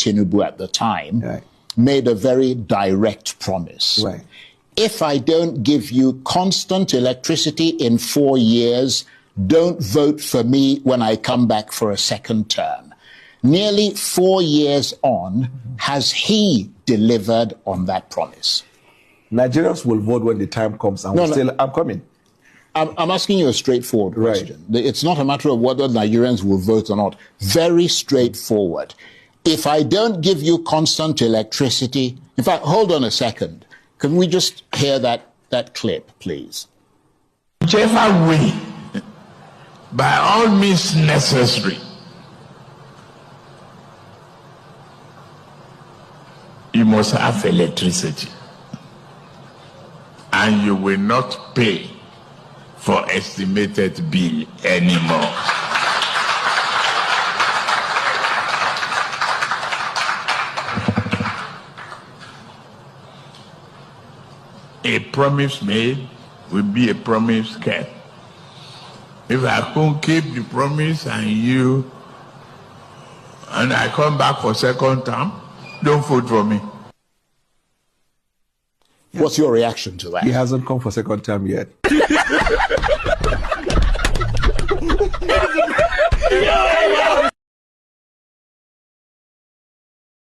Tinubu at the time, made a very direct promise. Right. If I don't give you constant electricity in 4 years, don't vote for me when I come back for a second term. Nearly 4 years on, has he delivered on that promise? Nigerians will vote when the time comes, and I'm coming. I'm asking you a straightforward question. It's not a matter of whether Nigerians will vote or not. Very straightforward. If I don't give you constant electricity, in fact, hold on a second. Can we just hear that clip, please? Whichever way, by all means necessary, you must have electricity, and you will not pay for estimated bill anymore. A promise made will be a promise kept. If I can't keep the promise and I come back for second term, don't vote for me. What's your reaction to that? He hasn't come for second term yet.